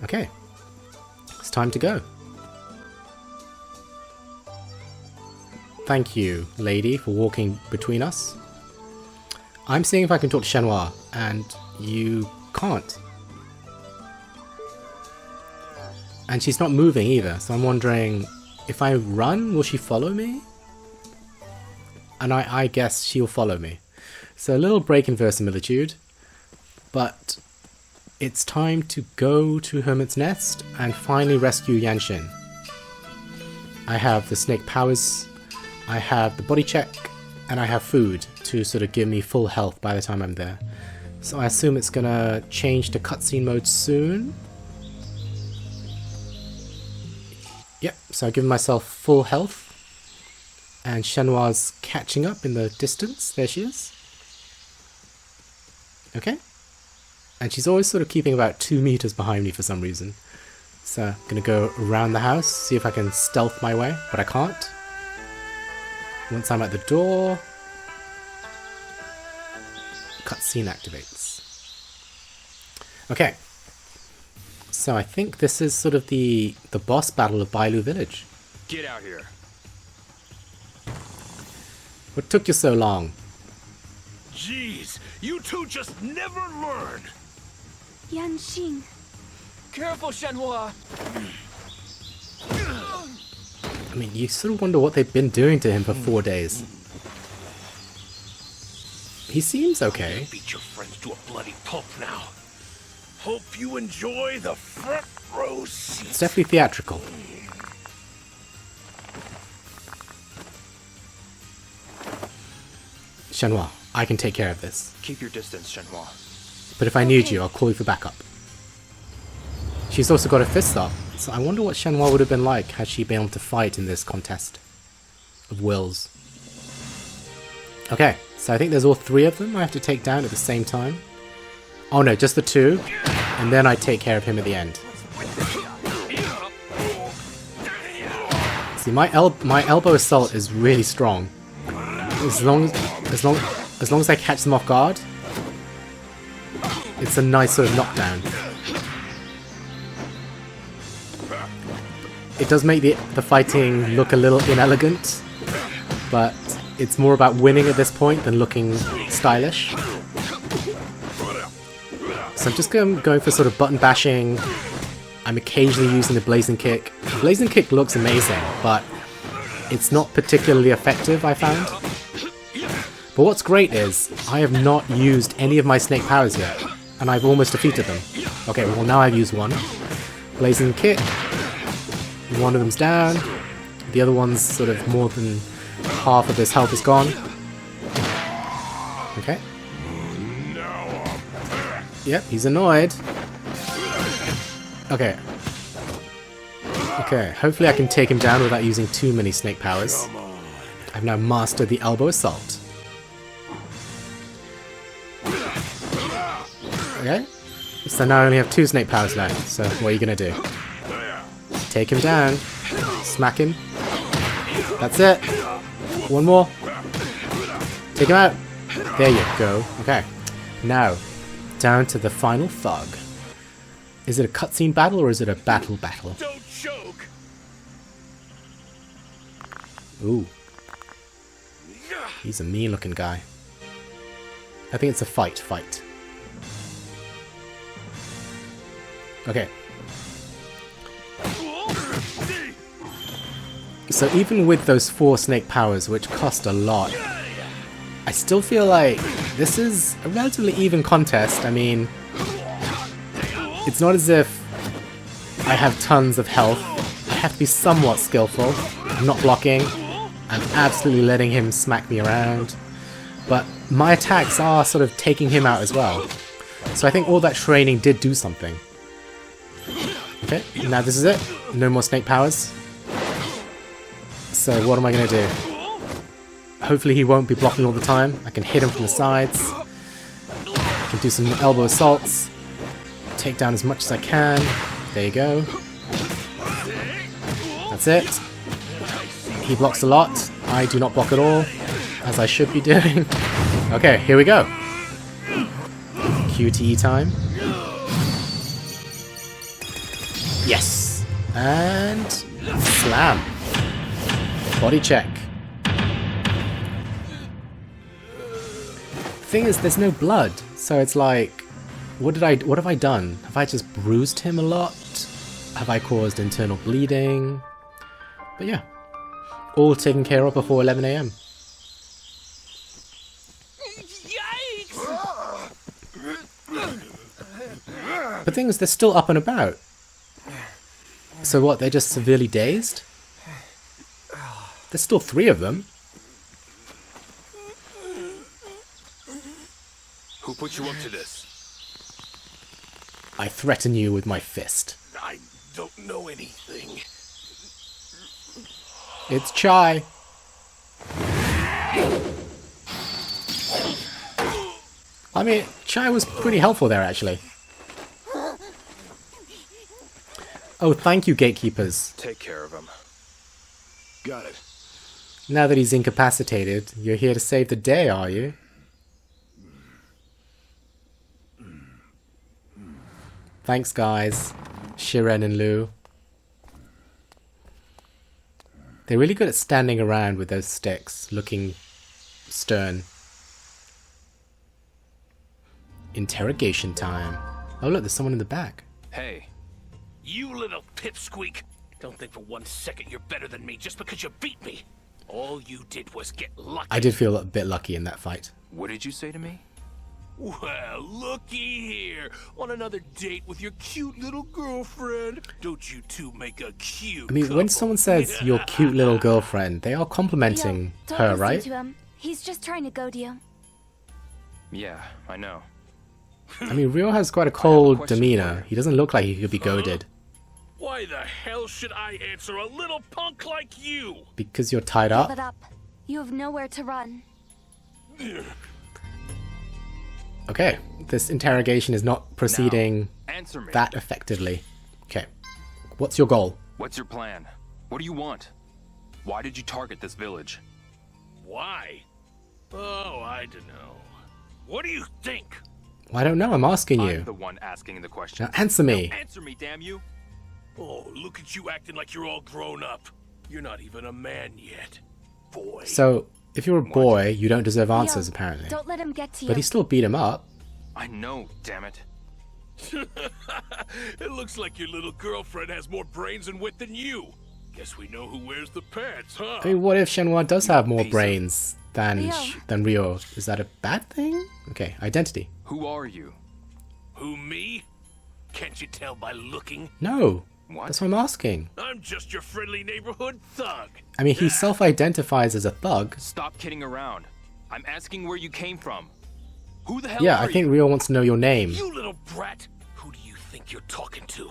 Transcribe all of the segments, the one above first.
Okay. It's time to go. Thank you, lady, for walking between us. I'm seeing if I can talk to Shenmue, and you can't. And she's not moving either, so I'm wondering, if I run, will she follow me? And I guess she'll follow me. So a little break in verisimilitude, but it's time to go to Hermit's Nest and finally rescue Yanshin. I have the snake powers, I have the body check, and I have food to sort of give me full health by the time I'm there. So I assume it's gonna change to cutscene mode soon. Yep, so I've given myself full health. And Shenmue's catching up in the distance. There she is. Okay. And she's always sort of keeping about 2 meters behind me for some reason. So I'm gonna go around the house, see if I can stealth my way, but I can't. Once I'm at the door, cutscene activates. Okay. So I think this is sort of the boss battle of Bailu Village. Get out here. What took you so long? Jeez, you two just never learn. Yanshin. Careful, Shenhua. I mean, you sort of wonder what they've been doing to him for 4 days. He seems okay. Beat your friends to a bloody pulp now. Hope you enjoy the front row seats. It's definitely theatrical. Shenmue, I can take care of this. Keep your distance, Shenhua. But if I need you, I'll call you for backup. She's also got a fist up, so I wonder what Shenmue would have been like had she been able to fight in this contest of wills. Okay, so I think there's all 3 of them I have to take down at the same time. Oh no, just the 2, and then I take care of him at the end. See, my elbow assault is really strong. As long as I catch them off guard, it's a nice sort of knockdown. It does make the fighting look a little inelegant, but it's more about winning at this point than looking stylish. So I'm just going for sort of button bashing. I'm occasionally using the blazing kick. The blazing kick looks amazing, but it's not particularly effective, I found. But what's great is, I have not used any of my snake powers yet, and I've almost defeated them. Okay, well now I've used one. Blazing kick. One of them's down. The other one's sort of more than half of his health is gone. Okay. Yep, he's annoyed. Okay. Okay, hopefully I can take him down without using too many snake powers. I've now mastered the elbow assault. Okay. So now I only have 2 snake powers left, so what are you gonna do? Take him down. Smack him. That's it. One more. Take him out. There you go. Okay. Now, down to the final thug. Is it a cutscene battle or is it a battle? Don't choke. Ooh. He's a mean looking guy. I think it's a fight. Okay. So even with those 4 snake powers, which cost a lot, I still feel like this is a relatively even contest. I mean, it's not as if I have tons of health. I have to be somewhat skillful. I'm not blocking. I'm absolutely letting him smack me around. But my attacks are sort of taking him out as well. So I think all that training did do something. Okay, now this is it. No more snake powers. So what am I going to do? Hopefully he won't be blocking all the time. I can hit him from the sides. I can do some elbow assaults. Take down as much as I can. There you go. That's it. He blocks a lot. I do not block at all, as I should be doing. Okay, here we go. QTE time. Yes! And slam. Body check. Thing is, there's no blood, so it's like, what have I done? Have I just bruised him a lot? Have I caused internal bleeding? But yeah, all taken care of before 11 AM. But thing is, they're still up and about. So what, they're just severely dazed? There's still 3 of them. Who put you up to this? I threaten you with my fist. I don't know anything. It's Chai. I mean, Chai was pretty helpful there, actually. Oh, thank you, gatekeepers. Take care of him. Got it. Now that he's incapacitated, you're here to save the day, are you? Thanks, guys. Shiren and Lu. They're really good at standing around with those sticks, looking stern. Interrogation time. Oh look, there's someone in the back. Hey, You little pipsqueak. Don't think for 1 second you're better than me just because you beat me. All you did was get lucky. I did feel a bit lucky in that fight. what did you say to me? Well, looky here. On another date with your cute little girlfriend. Don't you two make a cute I mean, when couple? someone says your cute little girlfriend, they are complimenting Don't her, listen right? to him. He's just trying to goad you. Yeah, I know. I mean, Ryo has quite a cold question for demeanor. you. He doesn't look like he could be goaded. Why the hell should I answer a little punk like you? Because you're tied Give up? it up. You have nowhere to run. Okay, this interrogation is not proceeding Answer me. that effectively. Okay, what's your goal? What's your plan? What do you want? Why did you target this village? Why? Oh, I don't know. What do you think? I don't know, I'm asking I'm you. the one asking the question. Now answer me. Answer me, damn you! Oh, look at you acting like you're all grown up. You're not even a man yet. Boy. So, if you're a boy, you don't deserve answers, Leo, apparently. Don't let him get to you. But he still beat him up. I know, damn it. It looks like your little girlfriend has more brains and wit than you. Guess we know who wears the pants, huh? I mean, what if Shenmue does have more piece of- brains than Ryo. than Ryo? Is that a bad thing? Okay, identity. Who are you? Who, me? Can't you tell by looking? No, What? that's what I'm asking. I'm just your friendly neighborhood thug. I mean, he self-identifies as a thug. Stop kidding around. I'm asking where you came from. Who the hell Yeah, are I think you? Ryo wants to know your name. You little brat. Who do you think you're talking to?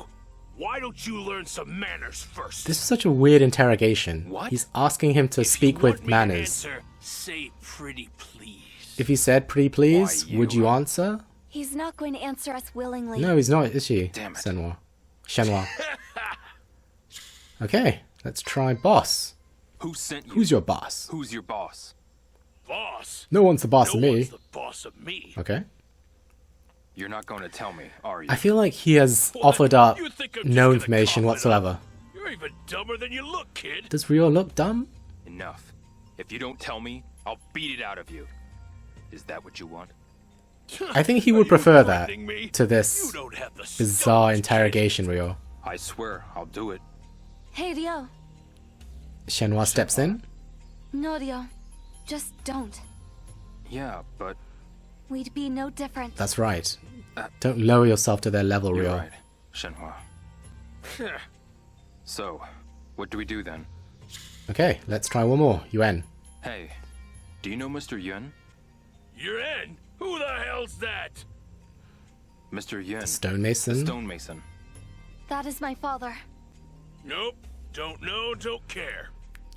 Why don't you learn some manners first? This is such a weird interrogation. What? He's asking him to If speak you want with me to manners. answer, say pretty please. If he said pretty please, Why, would you- you answer? He's not going to answer us willingly. No, he's not, is she? Damn it. Shenmue. Okay, let's try boss. Who sent you? Who's your boss? Who's your boss? Boss. No one's the boss No of me. one's the boss of me. Okay. You're not going to tell me, are you? I feel like he has What? offered up You think I'm just no gonna information cough it whatsoever. up? You're even dumber than you look, kid. Does Ryo look dumb? Enough. If you don't tell me, I'll beat it out of you. Is that what you want? I think he Are would you prefer that threatening me? to You this don't have the bizarre stomach, kid. interrogation, Ryo. I swear, I'll do it. Hey, Ryo. Shenmue steps in. No, Ryo. Just don't. Yeah, but We'd be no different. That's right. Don't lower yourself to their level, you're Ryo. right, Shenhua. So, what do we do then? Okay, let's try one more. Yuan. Hey, do you know Mr. Yun? You're in. Who the hell's that? Mr. Yun, Stonemason. stonemason. That is my father. Nope. Don't know, don't care.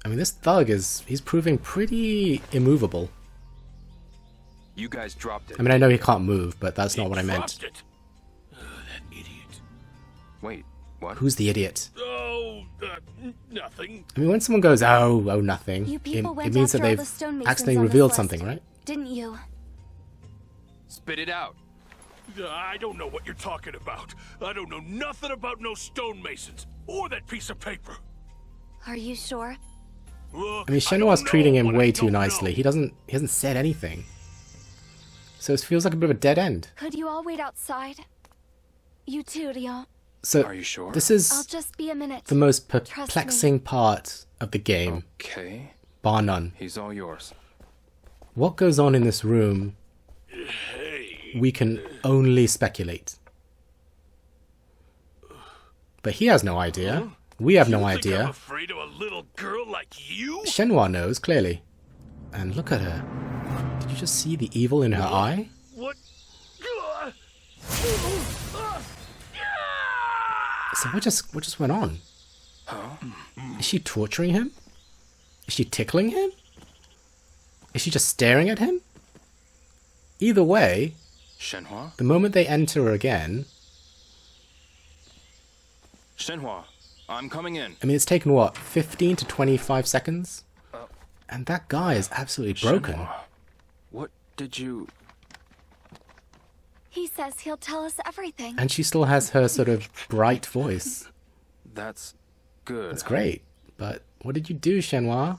I mean, this thug he's proving pretty immovable. You guys dropped it. I mean, I know he can't move, but that's not what I meant. Dropped it. That idiot. Wait, what? Who's the idiot? Oh, nothing. I mean, when someone goes, oh, nothing, You it, people went it means that after all they've the stonemasons accidentally on this revealed list. something, right? Didn't you? Spit it out. I don't know what you're talking about. I don't know nothing about no stonemasons or that piece of paper. Are you sure? Look, I mean, don't Shenhua's know treating him what I way too don't know. nicely. He hasn't said anything. So it feels like a bit of a dead end. Could you all wait outside? You too, Ryo. So Are you sure? this I'll is just be a minute. the most Trust me. perplexing part of the game, Okay. bar none. He's all yours. What goes on in this room, we can only speculate. But he has no idea. We have no You think I'm idea. afraid of a little girl like you? Shenhua knows, clearly. And look at her. Did you just see the evil in her eye? What? So what just went on? Is she torturing him? Is she tickling him? Is she just staring at him? Either way, Shenhua? the moment they enter again, Shenhua, I'm coming in. I mean, it's taken what, 15 to 25 seconds? And that guy is absolutely broken. Shenhua, what did you... He says he'll tell us everything. And she still has her sort of bright voice. That's good. That's great. But what did you do, Shenhua?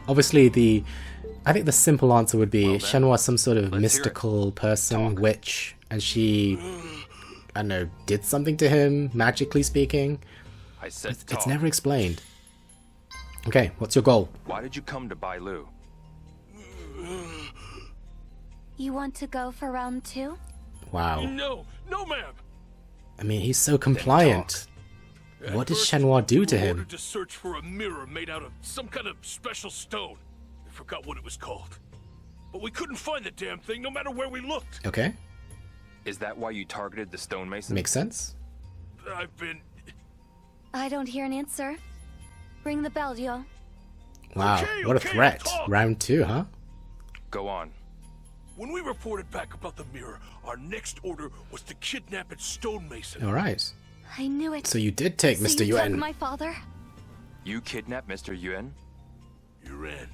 Obviously, I think the simple answer would be Well then, Shenhua some sort of let's hear it. mystical person, Talk. witch, and she, I don't know, did something to him, magically speaking. I said It's talk. never explained. Okay, what's your goal? Why did you come to Bailu? You want to go for round 2? Wow. No, ma'am. I mean, he's so compliant. What did First, Shenhua do to we were him? ordered to search for a mirror made out of some kind of special stone. I forgot what it was called. But we couldn't find the damn thing no matter where we looked. Okay, Is that why you targeted the stonemason? makes sense. I've been... I don't hear an answer. Ring the bell, Ryo. Wow, Okay, what a okay, threat. talk. Round 2, huh? Go on. When we reported back about the mirror, our next order was to kidnap its stonemason. Alright. I knew it. So you did take So Mr. you took Yuen. my father? You kidnapped Mr. Yuen? Yuren.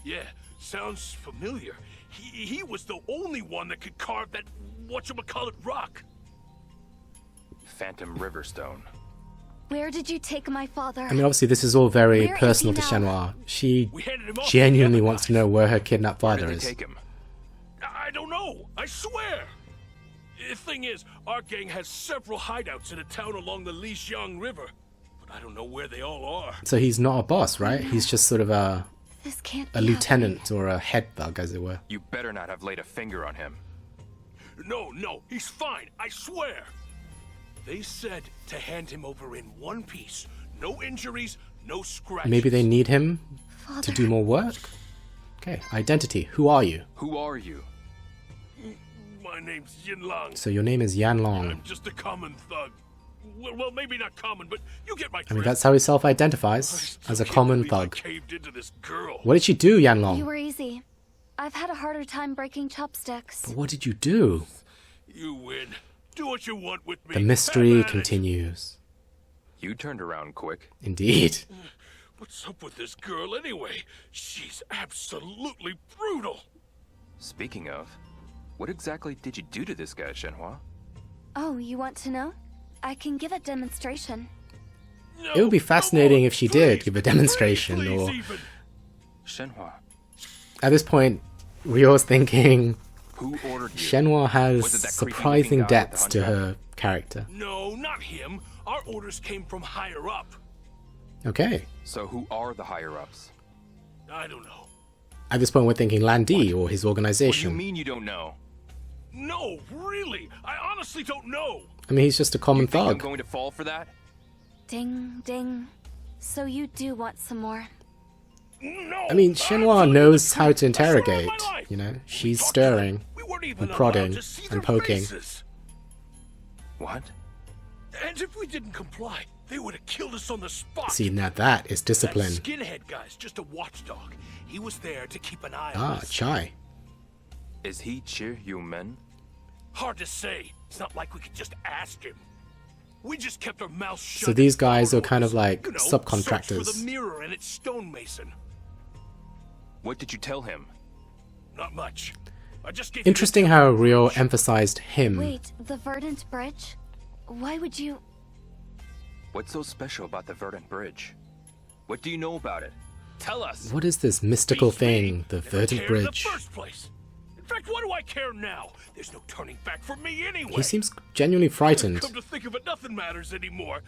Yeah, sounds familiar. He was the only one that could carve that whatchamacallit rock. Phantom Riverstone. Where did you take my father? I mean, obviously, this is all very Where is personal he to now? Shenhua. She We handed him off to genuinely the other wants to guys. know where her kidnapped Where father did they is. take him? I don't know. I swear. The thing is, our gang has several hideouts in a town along the Lijiang River, but I don't know where they all are. So he's not a boss, right? He's just sort of a This can't a be lieutenant or a head thug, as it were. You better not have laid a finger on him. No, he's fine. I swear. They said to hand him over in one piece. No injuries, no scratches. Maybe they need him happening. to do more work? Okay, identity. Who are you? Who are you? My name's Yin Lang. So your name is Yan Long. I'm just a common thug. Well, maybe not common, but you get my I drift. mean, that's how he self-identifies, Still as a can't common believe I thug. caved into this girl. What did you do, Yan You Long? were easy. I've had a harder time breaking chopsticks. But what did you do? You win. Do what you want with me. The mystery Have at it. continues. You turned around quick. Indeed. What's up with this girl anyway? She's absolutely brutal. Speaking of, what exactly did you do to this guy, Shenhua? Oh, you want to know? I can give a demonstration. No, It would be come fascinating on, if she did please, give a demonstration, please, or even. Shenhua, at this point, Ryo's thinking who ordered you? Shenhua Was it has that creepy-looking surprising guy with depths the to hunchback? her character. No, not him. Our orders came from higher up. Okay. So who are the higher-ups? I don't know. At this point, we're thinking Landi or his What do you organization. mean you don't know? No, really. I honestly don't know. I mean, he's just a common You think I'm thug. going to fall for that? Ding, ding. So you do want some more. No. I mean, Shenhua knows how to I swear on interrogate. my life. You know, We she's talked to them. stirring. We weren't even and allowed prodding to see and their poking. faces. What? And if we didn't comply, they would have killed us on the spot. See, now that is That discipline. skinhead guy's just a watchdog. He was there to keep an eye on Ah, us. Chai. Is he Chi Yu-men? Hard to say. It's not like we could just ask him. We just kept our mouths shut. So these and guys followed are kind of orders. like You know, subcontractors. search for the mirror and its stonemason. What did you tell him? Not much. I just gave you Interesting how Rio emphasized him. Wait, the Verdant Bridge? Why would you... What's so special about the Verdant Bridge? What do you know about it? Tell us! What is this mystical thing, the Never Verdant cared in Bridge? the first place. In fact, why do I care now? There's no turning back for me anyway. He seems genuinely frightened. Come to think of it, nothing matters anymore.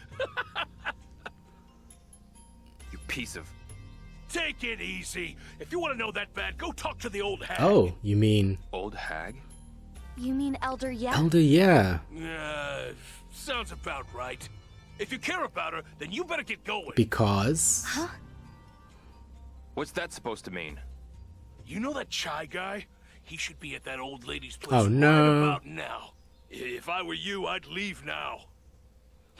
You piece of... Take it easy. If you want to know that bad, go talk to the old hag. Oh, you mean Old hag? You mean Elder Yep? Elder Yeah? Sounds about right. If you care about her, then you better get going. Because... Huh? What's that supposed to mean? You know that Chai guy? He should be at that old lady's place Oh, no. right about now. If I were you, I'd leave now.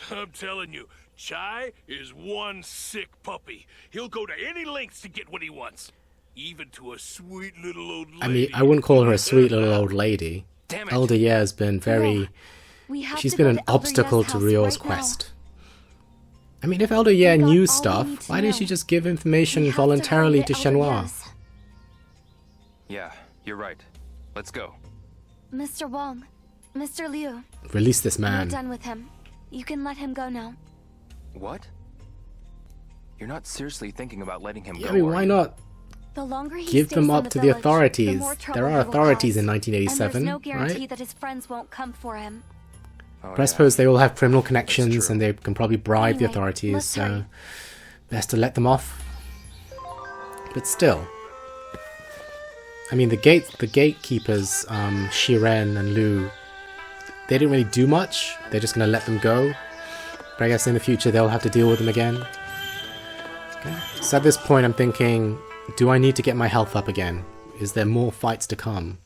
I'm telling you, Chai is one sick puppy. He'll go to any lengths to get what he wants. Even to a sweet little old lady. I mean, I wouldn't call her a sweet little old lady. Damn it! Elder Yeah has been very... We have She's to been go an to Elder obstacle Ye's to house Rio's right now. quest. I mean, if Elder Yeah We got all knew we stuff, need to why didn't she know. just give We information have voluntarily hurry to Elder Shenhua? Ye's. Yeah, you're right. Let's go. Mr. Wong, Mr. Liu, Release this we're man. done with him. You can let him go now. What? You're not seriously thinking about letting him Yeah, go, I mean, are why you? not The longer he give stays them in up the to the village, authorities? more trouble There he are will authorities in cause. 1987, And there's no guarantee right? that his friends won't come for him. Oh, But I suppose they all have criminal connections true. and they can probably bribe the Anyway, authorities, let's so hurry. best to let them off. But still. I mean, the gatekeepers, Shiren and Lu, they didn't really do much. They're just going to let them go. But I guess in the future they'll have to deal with them again. Okay. So at this point I'm thinking, do I need to get my health up again? Is there more fights to come?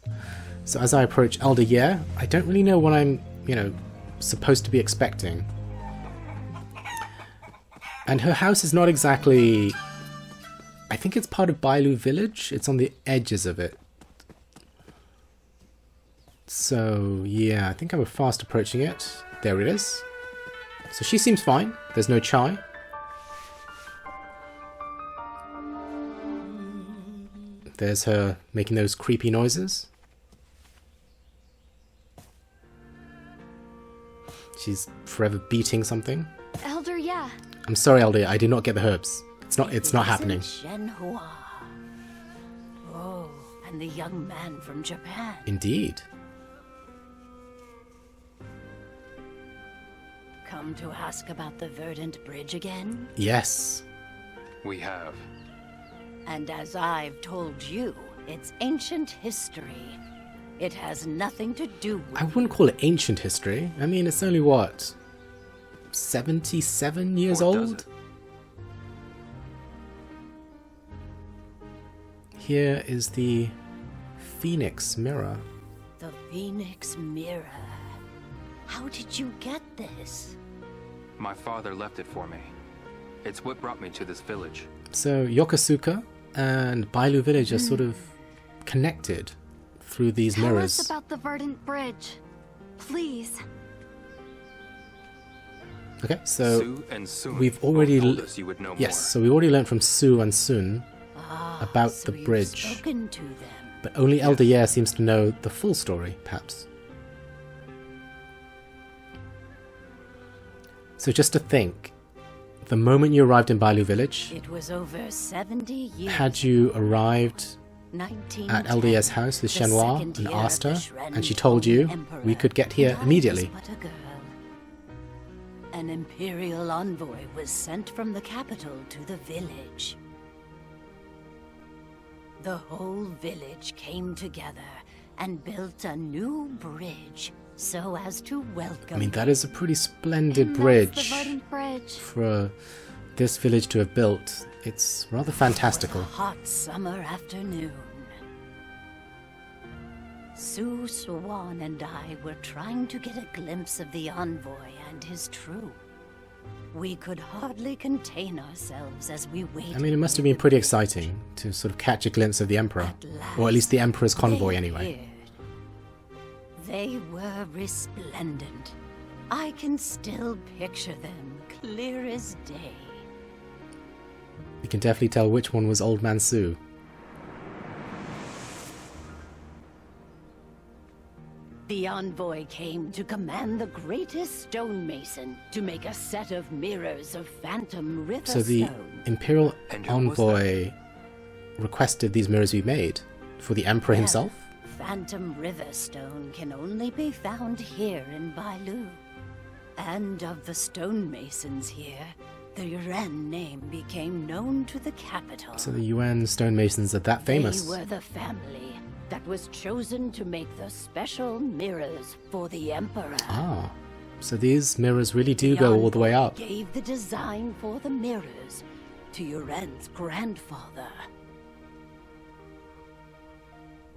So as I approach Elder Ye, I don't really know what I'm, supposed to be expecting. And her house is not exactly... I think it's part of Bailu village. It's on the edges of it. So, yeah, I think I'm fast approaching it. There it is. So she seems fine. There's no Chai. There's her making those creepy noises. She's forever beating something. Elder, yeah. I'm sorry, Elder, I did not get the herbs. It's not happening. Shenhua. Oh, and the young man from Japan. Indeed. Come to ask about the Verdant Bridge again? Yes. We have. And as I've told you, it's ancient history. It has nothing to do with I wouldn't call it ancient history. I mean, it's only what? 77 years Or does old? it? Here is the Phoenix Mirror. the Phoenix Mirror. How did you get this? My father left it for me. It's what brought me to this village. So Yokosuka and Bailu Village are sort of connected through these Tell mirrors. us about the Verdant Bridge. Please. Okay, so Sue and Sun we've both already told us you would know yes, more. so we already learned from Sue and Sun Ah, about so the you've bridge. spoken to them. But only Elder Ye seems to know the full story, perhaps. So just to think, the moment you arrived in Bailu Village, It was over 70 years. had you arrived 1910, at Elder Ye's house with the Shenhua second and year asked of her, the Shren and she told you Emperor, we could get here and I immediately. was but a girl. An imperial envoy was sent from the capital to the village. The whole village came together and built a new bridge so as to welcome. I mean, that is a pretty splendid And that's bridge the Verdant Bridge. for this village to have built. It's rather fantastical. A hot summer afternoon. Su Swan and I were trying to get a glimpse of the envoy and his troop. We could hardly contain ourselves as we waited. I mean, it must have near been pretty the exciting to sort of catch a glimpse of the Emperor. At Or at least the Emperor's last, convoy, they anyway. appeared. They were resplendent. I can still picture them clear as day. You can definitely tell which one was Old Man Sue. The envoy came to command the greatest stonemason to make a set of mirrors of phantom river So the stone. Imperial And who was that? envoy requested these mirrors be made for the Emperor himself? Phantom river stone can only be found here in Bailu. And of the stonemasons here, the Yuren name became known to the capital. So the UN stonemasons are that famous. They were the family that was chosen to make the special mirrors for the Emperor. Ah, so these mirrors really do The go all the way envoy up. Gave the design for the mirrors to Yuren's grandfather.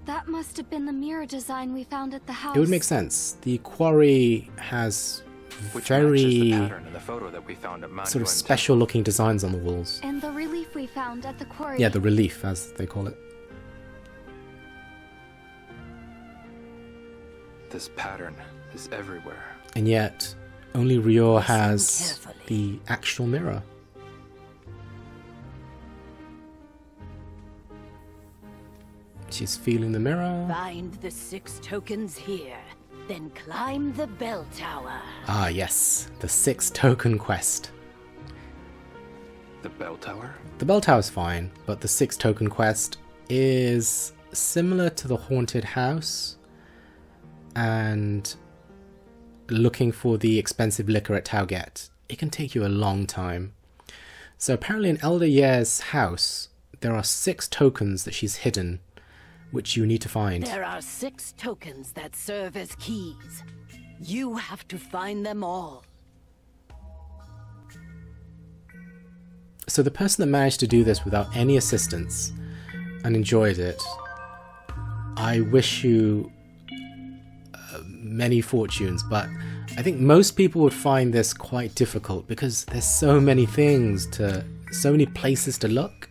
That must have been the mirror design we found at the house. It would make sense. The quarry has Which matches the very pattern in the photo that we found at Mount sort of Yuan special looking designs on the walls. And the relief we found at the quarry. Yeah, the relief, as they call it. This pattern is everywhere. And yet, only Ryo Listen has carefully. the actual mirror. She's feeling the mirror. Find the 6 tokens here, then climb the bell tower. Ah, yes, the 6 token quest. The bell tower? The bell tower's fine, but the 6 token quest is similar to the haunted house and looking for the expensive liquor at Tauget. It can take you a long time. So apparently in Elder Ye's house, there are 6 tokens that she's hidden, which you need to find. There are 6 tokens that serve as keys. You have to find them all. So the person that managed to do this without any assistance and enjoyed it, I wish you many fortunes, but I think most people would find this quite difficult because there's so many things so many places to look.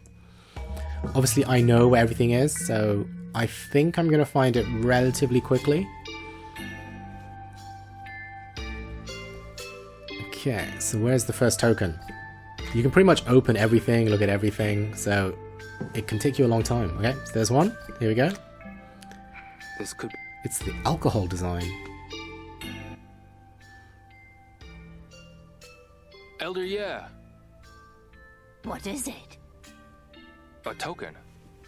Obviously I know where everything is, so I think I'm going to find it relatively quickly. Okay, so where's the first token? You can pretty much open everything, look at everything, so it can take you a long time. Okay, so there's one. Here we go. This could... It's the alcohol design. Elder, yeah. What is it? A token.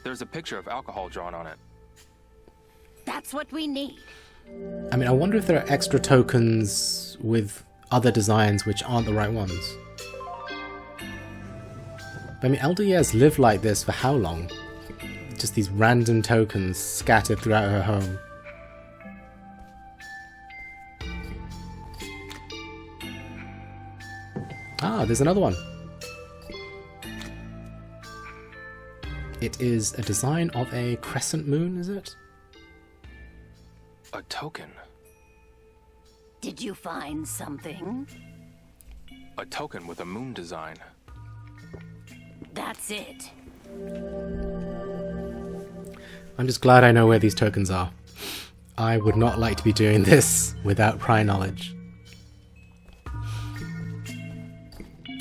There's a picture of alcohol drawn on it. That's what we need. I mean, I wonder if there are extra tokens with other designs which aren't the right ones. But, I mean, Elder Ye's lived like this for how long? Just these random tokens scattered throughout her home. Ah, there's another one. It is a design of a crescent moon, is it? A token. Did you find something? A token with a moon design. That's it. I'm just glad I know where these tokens are. I would not like to be doing this without prior knowledge.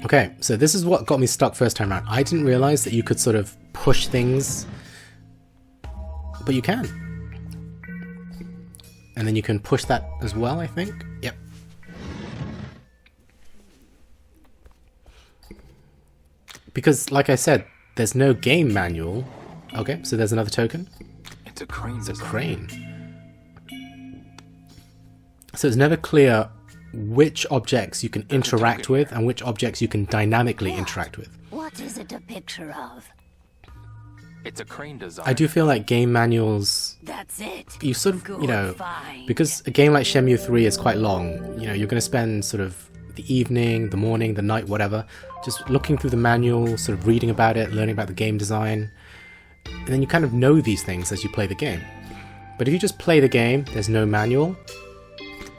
Okay, so this is what got me stuck first time around. I didn't realize that you could sort of push things, but you can. And then you can push that as well, I think. Yep. Because, like I said, there's no game manual. Okay, so there's another token. It's a crane It's a design. crane. So it's never clear which objects you can interact token with and which objects you can dynamically interact with. What is it a picture of? It's a crane design. I do feel like game manuals, That's it. you sort of, Good you know, find. because a game like Shenmue 3 is quite long, you know, you're going to spend sort of the evening, the morning, the night, whatever, just looking through the manual, sort of reading about it, learning about the game design, and then you kind of know these things as you play the game. But if you just play the game, there's no manual,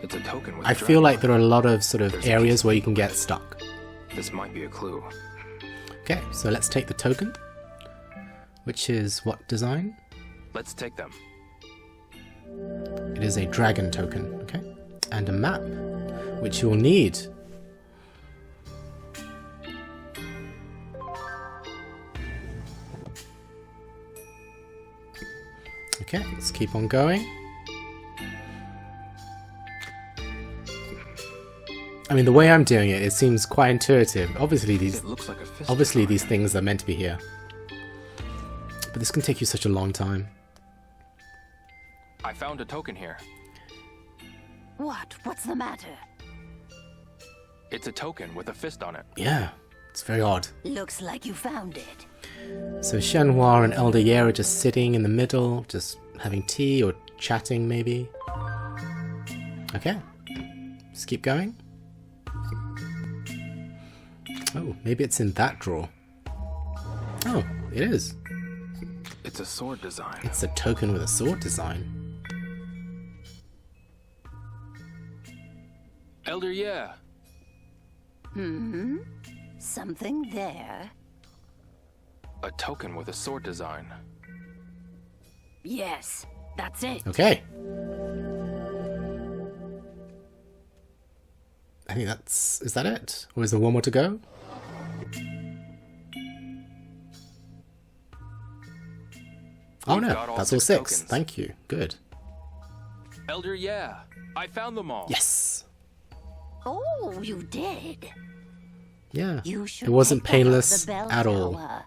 It's a token with I a feel dragon like on there are a lot of sort of There's a areas piece of where you can paper. get stuck. it. This might be a clue. Okay, so let's take the token, which is what design? Let's take them. It is a dragon token, okay? And a map, which you'll need. Okay, let's keep on going. I mean, the way I'm doing it, it seems quite intuitive. Obviously, It looks like a fist. these things are meant to be here. But this can take you such a long time. I found a token here. What? What's the matter? It's a token with a fist on it. Yeah, it's very odd. Looks like you found it. So Shenhua and Elder Ye are just sitting in the middle, just having tea or chatting maybe. Okay, just keep going. Oh, maybe it's in that drawer. Oh, it is. It's a sword design. It's a token with a sword design. Elder, yeah. Something there? A token with a sword design. Yes, that's it. Okay. I think that's... Is that it? Or is there one more to go? Oh We've no, got all that's all 6 six. tokens. Thank you. Good. Elder, yeah. I found them all. Yes. Oh, you did. Yeah. You should It wasn't pick that up painless the bell at all. tower.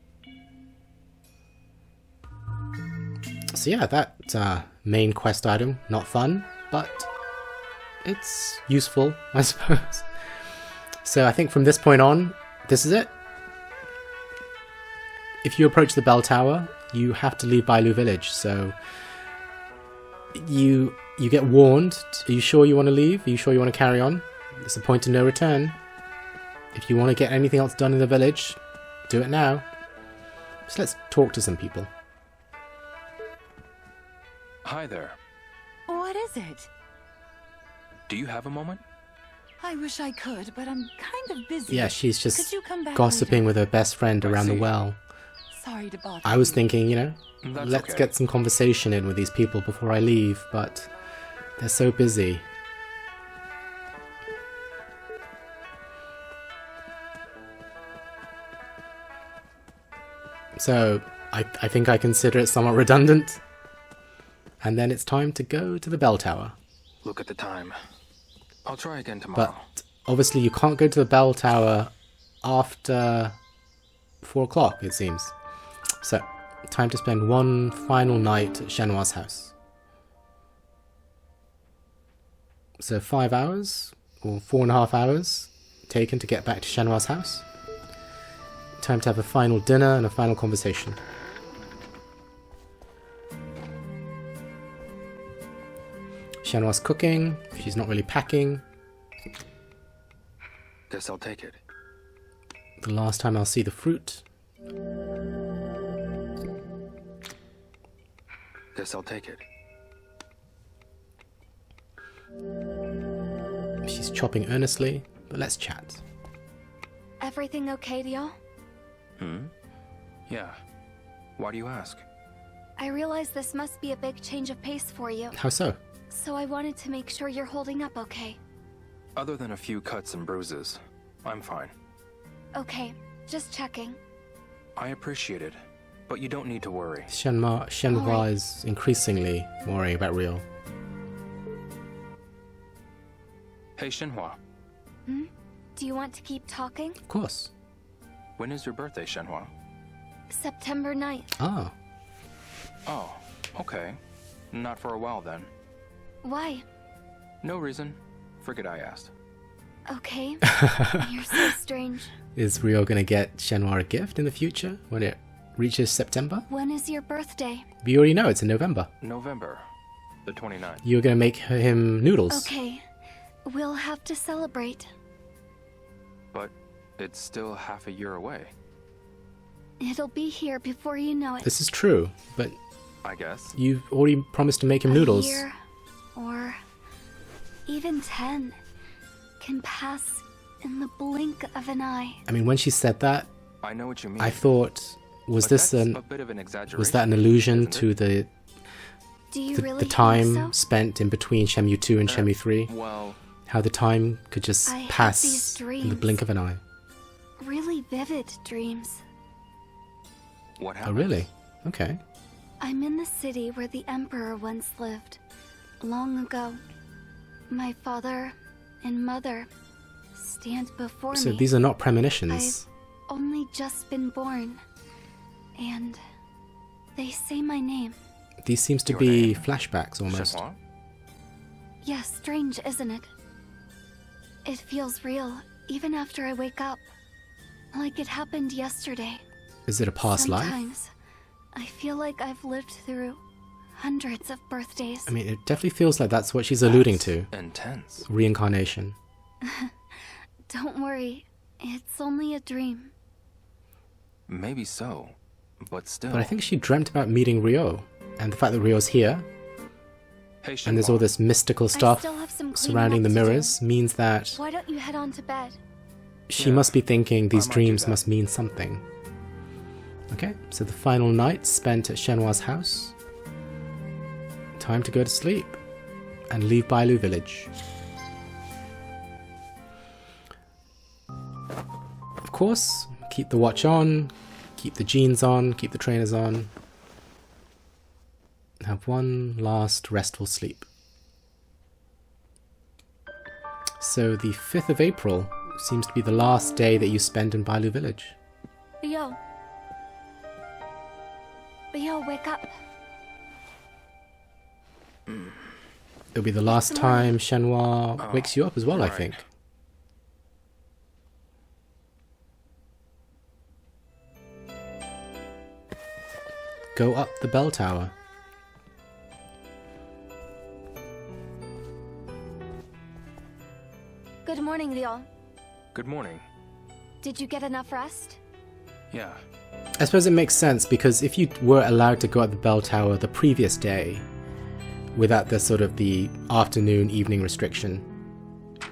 So yeah, that main quest item, not fun, but it's useful, I suppose. So I think from this point on, this is it. If you approach the bell tower, you have to leave Bailu village, so you get warned. Are you sure you want to leave? Are you sure you want to carry on? It's a point of no return. If you want to get anything else done in the village, do it now. So let's talk to some people. Hi there. What is it? Do you have a moment? I wish I could, but I'm kind of busy. Yeah, she's Could just you come back gossiping later? with her best friend I around the see. well. Sorry to bother I was you. thinking, you know, That's let's okay. get some conversation in with these people before I leave, but they're so busy. So, I think I consider it somewhat redundant. And then it's time to go to the bell tower. Look at the time. I'll try again tomorrow. But obviously you can't go to the bell tower after 4 o'clock, it seems. So, time to spend one final night at Shenhua's house. So 5 hours, or 4.5 hours, taken to get back to Shenhua's house. Time to have a final dinner and a final conversation. Shenhua's cooking, she's not really packing. Guess I'll take it. The last time I'll see the fruit. Guess I'll take it. She's chopping earnestly, but let's chat. Everything okay, Dio? Yeah. Why do you ask? I realize this must be a big change of pace for you, How so? so I wanted to make sure you're holding up okay. Other than a few cuts and bruises, I'm fine. Okay, just checking. I appreciate it, but you don't need to worry. Shenhua Alright. is increasingly worrying about Rio. Hey, Shenhua. Do you want to keep talking? Of course. When is your birthday, Shenhua? September 9th. Ah, Oh, okay. Not for a while then. Why? No reason. Forget I asked. Okay. You're so strange. is Rio gonna get Shenhua a gift in the future when it reaches September? When is your birthday? We already know it's in November. November the 29th. You're gonna make him noodles. Okay. We'll have to celebrate. But it's still half a year away, It'll be here before you know it. This is true, but I guess. you've already promised to make him A noodles. year, or even 10, can pass in the blink of an eye. I mean, when she said that, I know what you mean. I thought, was but this that's an a bit of an exaggeration? was that an allusion isn't to it? Do you the really time think so? spent in between Shenmue 2 and Shenmue 3? Well, How the time could just I had these pass in the dreams. blink of an eye. Really vivid dreams. what Oh, happened? really? Okay. I'm in the city where the Emperor once lived, long ago. My father and mother stand before So me. these are not premonitions. I've only just been born, and they say my name. These seems to Your be name? flashbacks almost. Shenmue? Yes, strange, isn't it? It feels real, even after I wake up. Like it happened yesterday. Is it a past life? Sometimes I feel like I've lived through hundreds of birthdays. I mean, it definitely feels like that's what she's alluding to. Intense. Reincarnation. Don't worry, it's only a dream. Maybe so, but still. But I think she dreamt about meeting Ryo. And the fact that Ryo's here, Hey, and there's all this mystical stuff still have some cleaning surrounding the up to do. mirrors, means that Why don't you head on to bed? she Yeah, must be thinking these I might do dreams that. must mean something. Okay, so the final night spent at Shenhua's house. Time to go to sleep and leave Bailu village. Of course, keep the watch on, keep the jeans on, keep the trainers on. Have one last restful sleep. So the 5th of April seems to be the last day that you spend in Bailu village. Leo. Leo, wake up. It'll be the last time Shenhua wakes you up as well, I right. think. Go up the bell tower. Good morning, Leo. Good morning. Did you get enough rest? Yeah. I suppose it makes sense because if you were allowed to go up the bell tower the previous day without the sort of the afternoon evening restriction,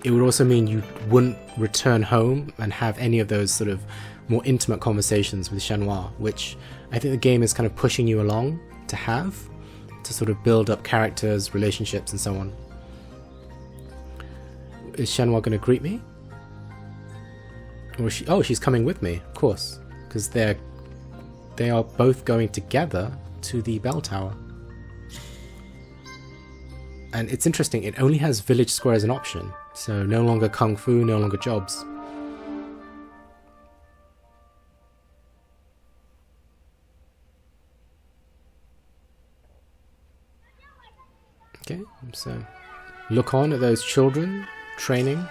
it would also mean you wouldn't return home and have any of those sort of more intimate conversations with Shenhua, which I think the game is kind of pushing you along to have, to sort of build up characters, relationships and so on. Is Shenhua going to greet me? Or is she? Oh, she's coming with me, of course, because they are both going together to the bell tower. And it's interesting, it only has village square as an option, so no longer kung fu, no longer jobs. Okay, so look on at those children training.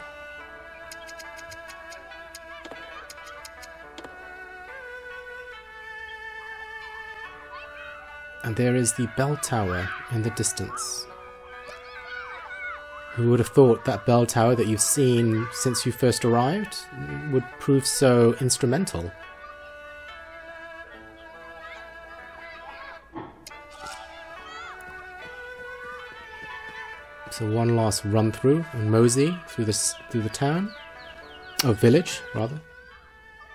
And there is the bell tower in the distance. Who would have thought that bell tower that you've seen since you first arrived would prove so instrumental? So one last run through and mosey through the town, oh village rather.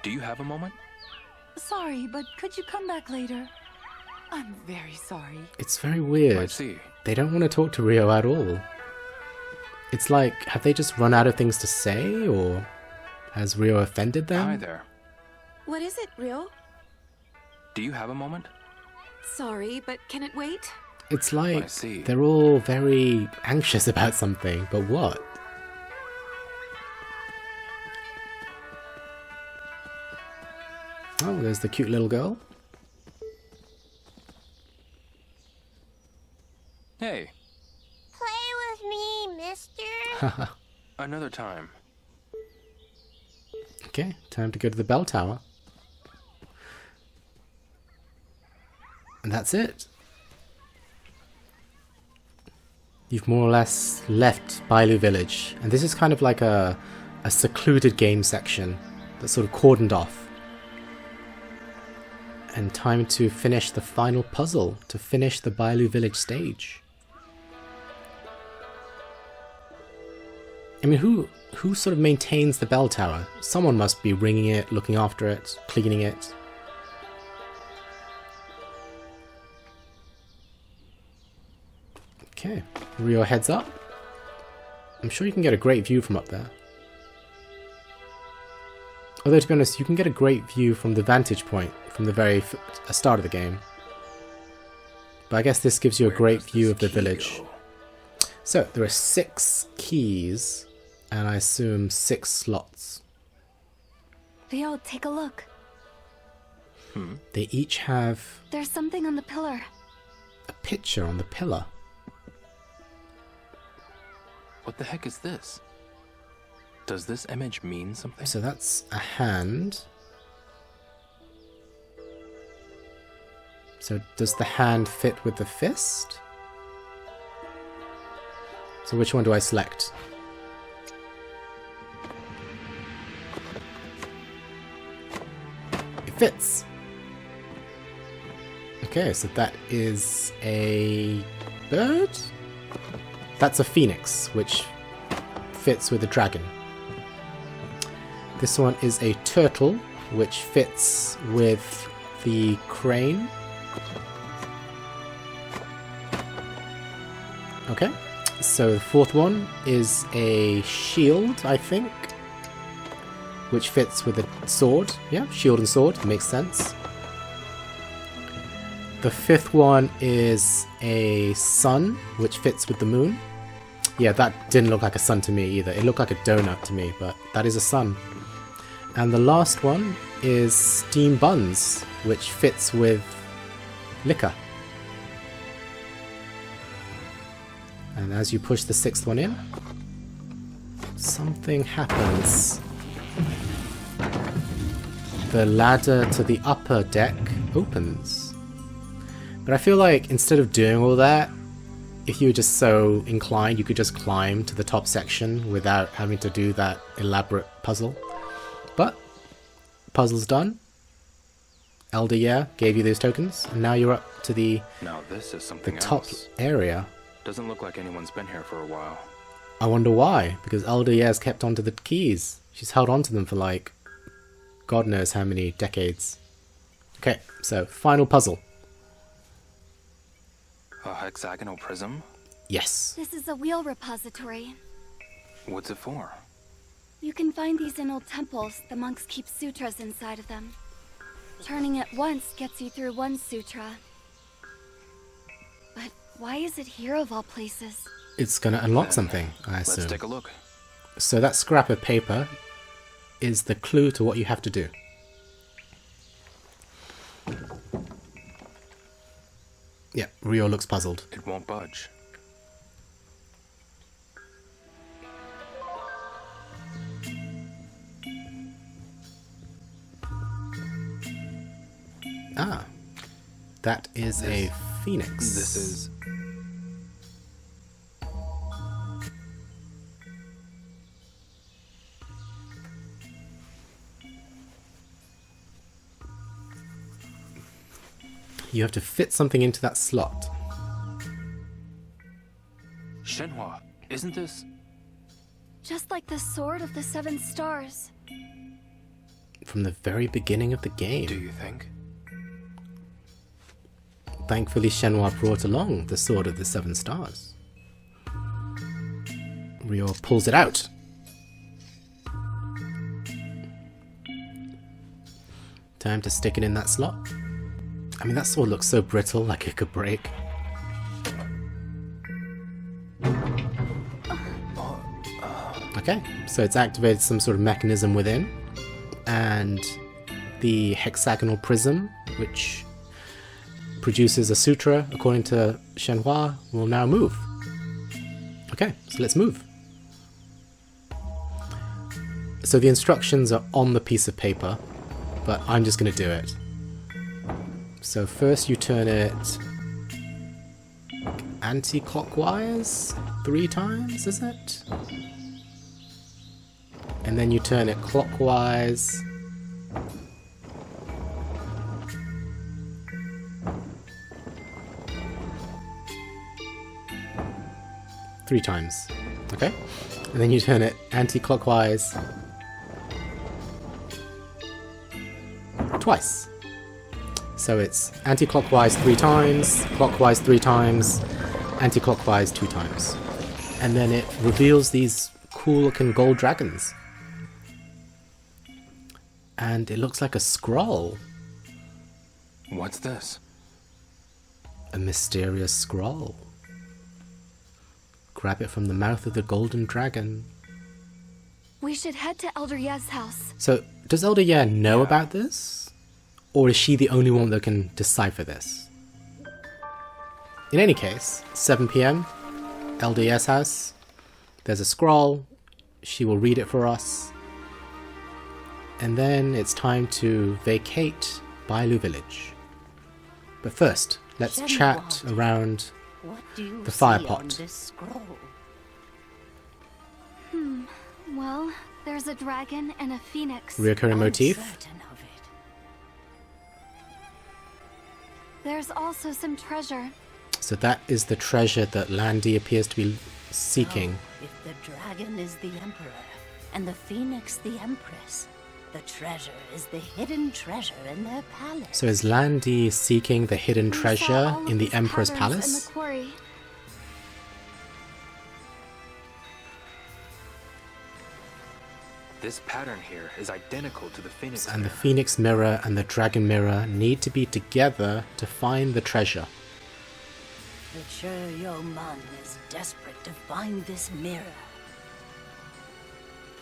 Do you have a moment? Sorry, but could you come back later? I'm very sorry. It's very I weird. see. They don't want to talk to Rio at all. It's like, have they just run out of things to say, or has Rio offended them? Hi there. What is it, Rio? Do you have a moment? Sorry, but can it wait? It's I like see. they're all very anxious about something, but what? Oh, there's the cute little girl. Hey, Play with me, mister. another time. Okay, time to go to the bell tower. And that's it. You've more or less left Bailu village, and this is kind of like a secluded game section that's sort of cordoned off. And time to finish the final puzzle, to finish the Bailu village stage. I mean, who sort of maintains the bell tower? Someone must be ringing it, looking after it, cleaning it. Okay, Rio heads up. I'm sure you can get a great view from up there. Although, to be honest, you can get a great view from the vantage point from the very start of the game. But I guess this gives you a Where great does view this of the key village. go? So, there are 6 keys, and I assume 6 slots. Leo, take a look. They each have There's something on the pillar. a picture on the pillar. What the heck is this? Does this image mean something? So that's a hand. So does the hand fit with the fist? So which one do I select? It fits! Okay, so that is a bird? That's a phoenix, which fits with a dragon. This one is a turtle, which fits with the crane. Okay, so the fourth one is a shield, I think, which fits with a sword. Yeah, shield and sword, makes sense. The fifth one is a sun, which fits with the moon. Yeah, that didn't look like a sun to me either. It looked like a donut to me, but that is a sun. And the last one is steam buns, which fits with liquor. And as you push the sixth one in, something happens. The ladder to the upper deck opens. But I feel like instead of doing all that, if you were just so inclined, you could just climb to the top section without having to do that elaborate puzzle. But, puzzle's done. Elder Year gave you those tokens, and now you're up to the Now this is something top else. area. Doesn't look like anyone's been here for a while. I wonder why, because Elder Year's kept onto the keys. She's held onto them for like, God knows how many decades. Okay, so final puzzle. A hexagonal prism? Yes. This is a wheel repository. What's it for? You can find these in old temples. The monks keep sutras inside of them. Turning it once gets you through one sutra. But why is it here of all places? It's gonna unlock Then something, I assume. Let's take a look. So that scrap of paper is the clue to what you have to do. Yeah, Rio looks puzzled. It won't budge. Ah, that is a phoenix. This is... You have to fit something into that slot. Shenhua, isn't this... Just like the sword of the 7 stars. From the very beginning of the game. Do you think? Thankfully, Shenhua brought along the Sword of the 7 Stars. Rio pulls it out. Time to stick it in that slot. I mean, that sword looks so brittle, like it could break. Okay, so it's activated some sort of mechanism within, and the hexagonal prism, which produces a sutra, according to Shenhua, will now move. Okay, so let's move. So the instructions are on the piece of paper, but I'm just going to do it. So first you turn it anti-clockwise 3 times, is it? And then you turn it clockwise. Three times, okay? And then you turn it anti-clockwise twice. So it's anti-clockwise 3 times, clockwise 3 times, anti-clockwise 2 times. And then it reveals these cool looking gold dragons. And it looks like a scroll. What's this? A mysterious scroll. Grab it from the mouth of the golden dragon. We should head to Elder Yez's house. So, does Elder Ye know about this? Or is she the only one that can decipher this? In any case, 7 PM, Elder Ye's house. There's a scroll. She will read it for us. And then it's time to vacate Bailu village. But first, let's chat around What do you the see fire on pot. this scroll? Well, there's a dragon and a phoenix. Reoccurring motif. Certain of it. There's also some treasure. So that is the treasure that Landy appears to be seeking. If the dragon is the emperor and the phoenix the empress, the treasure is the hidden treasure in their palace. So is Landy seeking the hidden We saw treasure all of in the these Emperor's patterns palace? In the quarry. This pattern here is identical to the Phoenix And the mirror. Phoenix Mirror and the Dragon Mirror need to be together to find the treasure. The Churyo Man is desperate to find this mirror.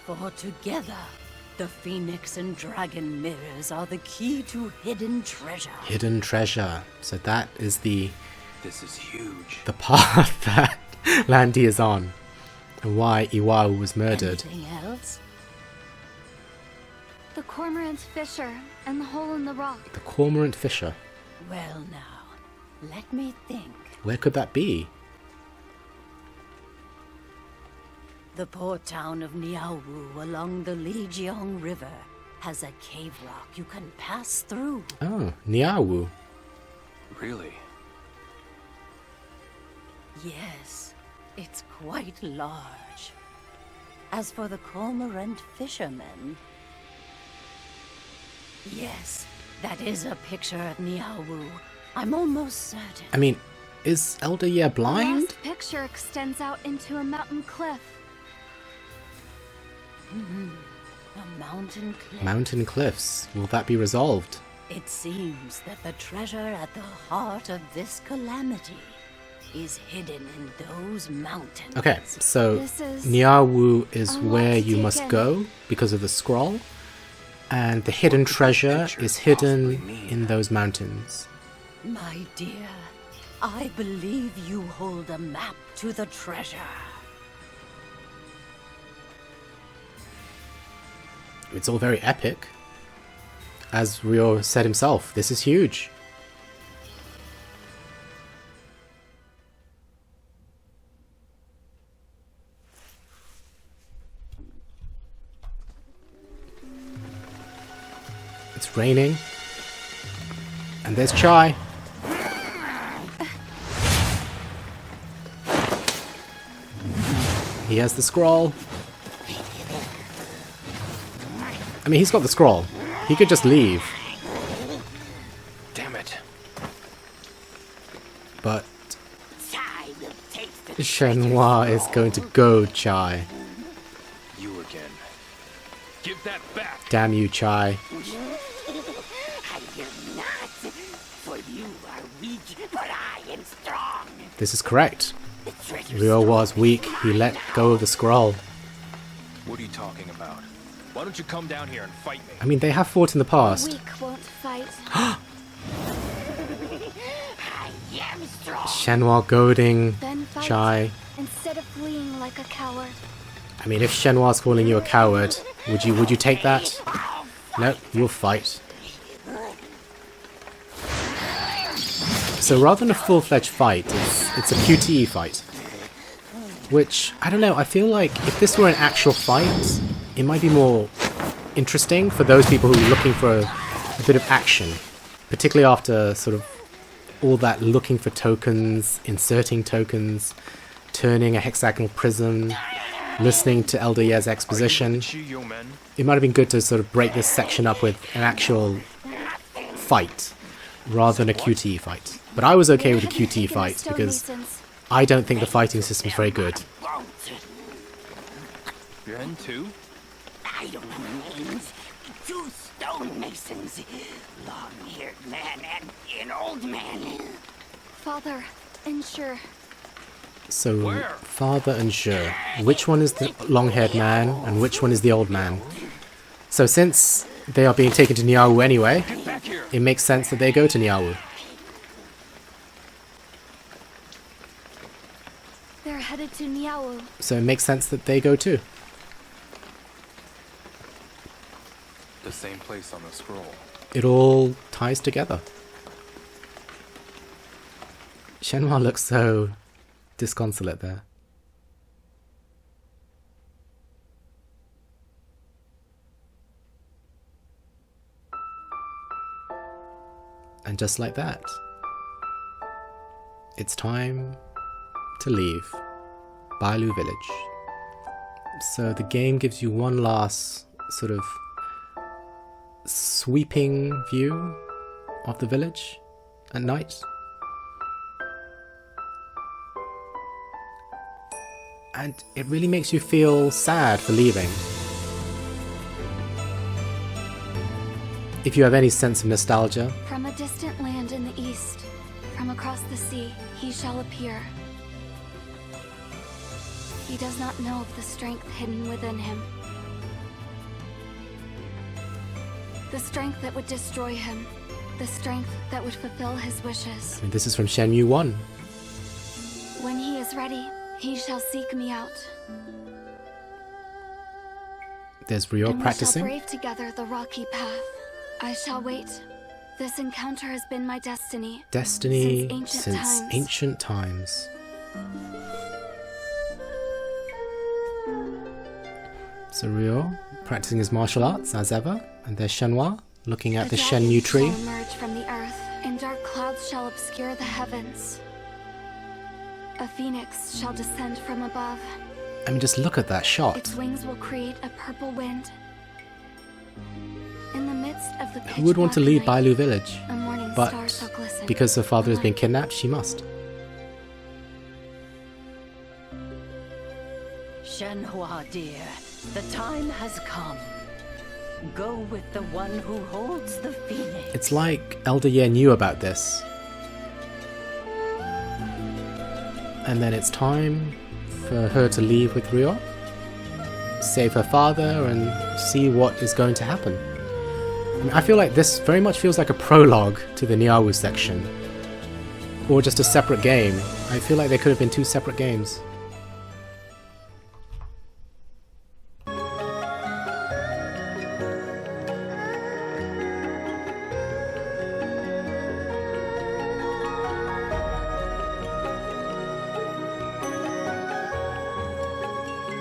For together, the Phoenix and Dragon mirrors are the key to hidden treasure. Hidden treasure. So that is the This is huge. path that Landy is on. And why Iwao was murdered. Anything else? The cormorant fissure and the hole in the rock. The Cormorant Fissure. Well now, let me think. Where could that be? The port town of Niaowu along the Lijiang River has a cave rock you can pass through. Oh, Niaowu. Really? Yes, it's quite large. As for the cormorant fishermen... Yes, that is a picture of Niaowu. I'm almost certain. I mean, is Elder Ye The blind? last picture extends out into a mountain cliff. A mountain cliff. Mountain cliffs. Will that be resolved? It seems that the treasure at the heart of this calamity is hidden in those mountains. Okay, so This is Niaowu is a lot where to you take must in. go because of the scroll. And the hidden treasure picture is hidden possibly mean? in those mountains. My dear, I believe you hold a map to the treasure. It's all very epic. As Ryo said himself, this is huge. It's raining. And there's Chai. He has the scroll. I mean, he's got the scroll. He could just leave. Damn it. But Shenmue is going to go Chai. You again. Give that back. Damn you, Chai. I will not, for you are weak, but I am strong. This is correct. The treasure Ryo was weak. He let go of the scroll. What are you talking about? Why don't you come down here and fight me? I mean, they have fought in the past. Weak won't fight. I am strong. Shenhua goading Then fight. Chai. Instead of fleeing like a coward. I mean, if Shenhua's calling you a coward, would you take that? No, you'll fight. So rather than a full-fledged fight, it's a QTE fight. Which, I don't know, I feel like if this were an actual fight, it might be more interesting for those people who are looking for a bit of action. Particularly after sort of all that looking for tokens, inserting tokens, turning a hexagonal prism, listening to Elder Ye's exposition. Churyo men? It might have been good to sort of break this section up with an actual fight rather than a QTE fight. But I was okay with a QTE fight because I don't think the fighting system is very good. Won't. You're in too? I don't know names. 2 stonemasons. Long-haired man and an old man. Father, ensure. So, father and Je. Which one is the long-haired man and which one is the old man? So since they are being taken to Niawu anyway, it makes sense that they go to Niawu. They're headed to Niawu. So it makes sense that they go too. The same place on the scroll. It all ties together. Shenhua looks so disconsolate there. And just like that, it's time to leave Bailu Village. So the game gives you one last sort of sweeping view of the village at night. And it really makes you feel sad for leaving. If you have any sense of nostalgia. From a distant land in the east, from across the sea, he shall appear. He does not know of the strength hidden within him. The strength that would destroy him. The strength that would fulfill his wishes. And this is from Shenmue 1. When he is ready, he shall seek me out. There's Ryo practicing. We shall brave together the rocky path. I shall wait. This encounter has been my destiny. Destiny since ancient times. So Ryo practicing his martial arts as ever, and there's Shenhua looking at the Shenmue tree. Shall emerge from the earth, and dark clouds shall obscure the heavens. A phoenix shall descend from above. I mean, just look at that shot. Its wings will create a purple wind. In the midst of the pitch Who would want to black leave night, Bailu Village? a morning But star shall glisten. because her father has been kidnapped, she must. Shenhua, dear, the time has come. Go with the one who holds the phoenix. It's like Elder Ye knew about this. And then it's time for her to leave with Ryo, save her father, and see what is going to happen. I mean, I feel like this very much feels like a prologue to the Niawu section. Or just a separate game. I feel like they could have been two separate games.